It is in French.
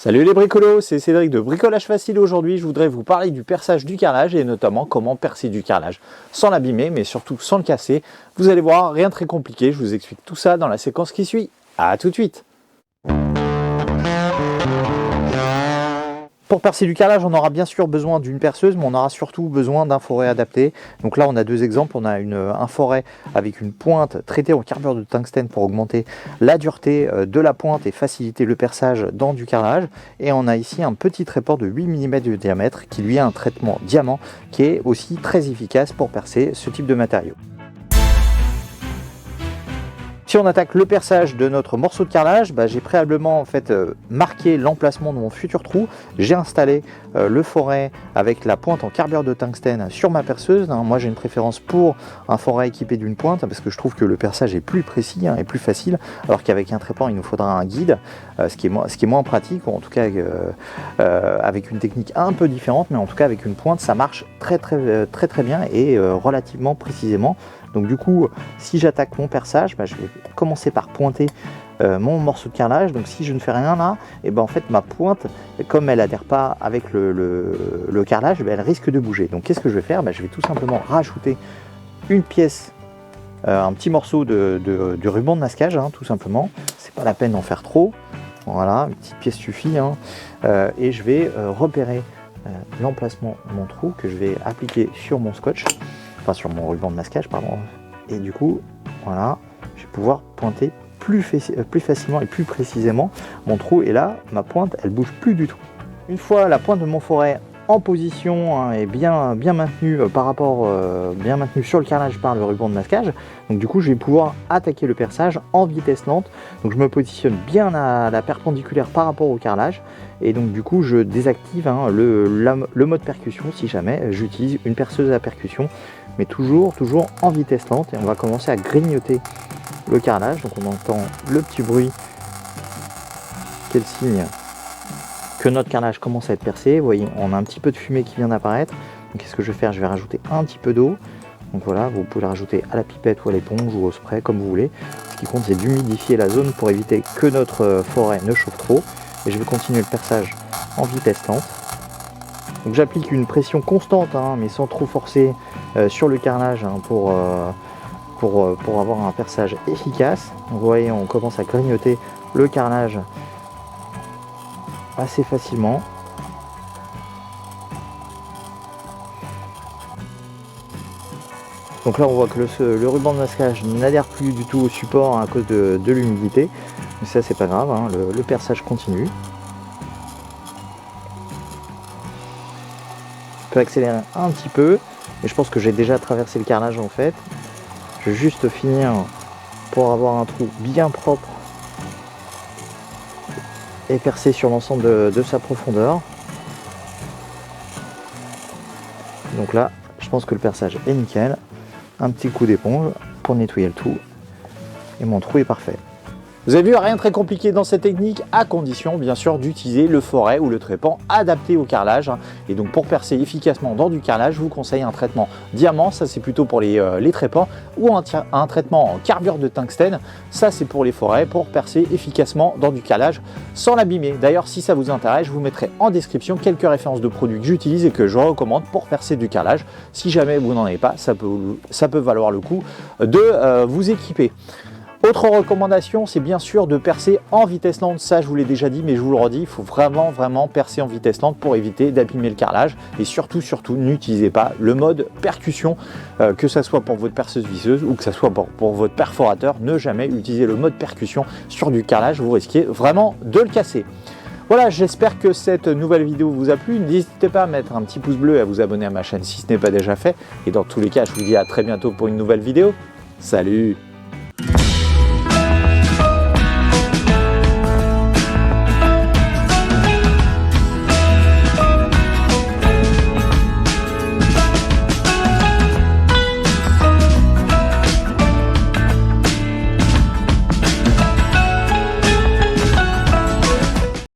Salut les bricolos, c'est Cédric de Bricolage Facile. Aujourd'hui, je voudrais vous parler du perçage du carrelage et notamment comment percer du carrelage sans l'abîmer, mais surtout sans le casser. Vous allez voir, rien de très compliqué, je vous explique tout ça dans la séquence qui suit. À tout de suite. Pour percer du carrelage, on aura bien sûr besoin d'une perceuse, mais on aura surtout besoin d'un forêt adapté. Donc là, on a deux exemples. On a un forêt avec une pointe traitée en carbure de tungstène pour augmenter la dureté de la pointe et faciliter le perçage dans du carrelage. Et on a ici un petit tréport de 8 mm de diamètre qui lui a un traitement diamant qui est aussi très efficace pour percer ce type de matériau. Si on attaque le perçage de notre morceau de carrelage, j'ai préalablement marqué l'emplacement de mon futur trou. J'ai installé le forêt avec la pointe en carbure de tungstène sur ma perceuse. Moi j'ai une préférence pour un forêt équipé d'une pointe parce que je trouve que le perçage est plus précis et plus facile, alors qu'avec un trépan il nous faudra un guide, ce qui est moins pratique, ou en tout cas avec une technique un peu différente, mais en tout cas avec une pointe ça marche très bien et relativement précisément. Donc du coup, si j'attaque mon perçage, je vais commencer par pointer mon morceau de carrelage. Donc si je ne fais rien là, en fait ma pointe, comme elle adhère pas avec le carrelage, elle risque de bouger. Donc qu'est-ce que je vais faire? Je vais tout simplement rajouter une pièce, un petit morceau de ruban de masquage, tout simplement. C'est pas la peine d'en faire trop. Voilà, une petite pièce suffit. Et je vais repérer l'emplacement de mon trou que je vais appliquer sur mon scotch. Sur mon ruban de masquage, pardon. Et du coup, voilà, je vais pouvoir pointer plus facilement et plus précisément mon trou. Et là, ma pointe, elle bouge plus du tout. Une fois la pointe de mon forêt en position et bien maintenue bien maintenue sur le carrelage par le ruban de masquage, donc du coup, je vais pouvoir attaquer le perçage en vitesse lente. Donc je me positionne bien à la perpendiculaire par rapport au carrelage. Et donc du coup, je désactive le mode percussion si jamais j'utilise une perceuse à percussion, mais toujours en vitesse lente. Et on va commencer à grignoter le carrelage. Donc on entend le petit bruit qui est le signe que notre carrelage commence à être percé. Vous voyez, on a un petit peu de fumée qui vient d'apparaître. Donc qu'est-ce que je vais faire? Je vais rajouter un petit peu d'eau. Donc voilà, vous pouvez le rajouter à la pipette ou à l'éponge ou au spray comme vous voulez. Ce qui compte, c'est d'humidifier la zone pour éviter que notre forêt ne chauffe trop. Et je vais continuer le perçage en vitesse lente. Donc j'applique une pression constante, mais sans trop forcer sur le carrelage pour avoir un perçage efficace. Donc, vous voyez, on commence à grignoter le carrelage assez facilement. Donc là on voit que le ruban de masquage n'adhère plus du tout au support à cause de l'humidité. Mais ça c'est pas grave, le perçage continue. Je peux accélérer un petit peu, mais je pense que j'ai déjà traversé le carrelage en fait. Je vais juste finir pour avoir un trou bien propre et percer sur l'ensemble de sa profondeur. Donc là, je pense que le perçage est nickel. Un petit coup d'éponge pour nettoyer le tout et mon trou est parfait. Vous avez vu, rien de très compliqué dans cette technique, à condition bien sûr d'utiliser le forêt ou le trépan adapté au carrelage. Et donc pour percer efficacement dans du carrelage, je vous conseille un traitement diamant, ça c'est plutôt pour les trépans, ou un traitement en carbure de tungstène, ça c'est pour les forêts, pour percer efficacement dans du carrelage sans l'abîmer. D'ailleurs, si ça vous intéresse, je vous mettrai en description quelques références de produits que j'utilise et que je recommande pour percer du carrelage. Si jamais vous n'en avez pas, ça peut valoir le coup de vous équiper. Autre recommandation, c'est bien sûr de percer en vitesse lente. Ça, je vous l'ai déjà dit, mais je vous le redis, il faut vraiment percer en vitesse lente pour éviter d'abîmer le carrelage. Et surtout, n'utilisez pas le mode percussion, que ce soit pour votre perceuse visseuse ou que ce soit pour votre perforateur. Ne jamais utiliser le mode percussion sur du carrelage, vous risquez vraiment de le casser. Voilà, j'espère que cette nouvelle vidéo vous a plu. N'hésitez pas à mettre un petit pouce bleu et à vous abonner à ma chaîne si ce n'est pas déjà fait. Et dans tous les cas, je vous dis à très bientôt pour une nouvelle vidéo. Salut!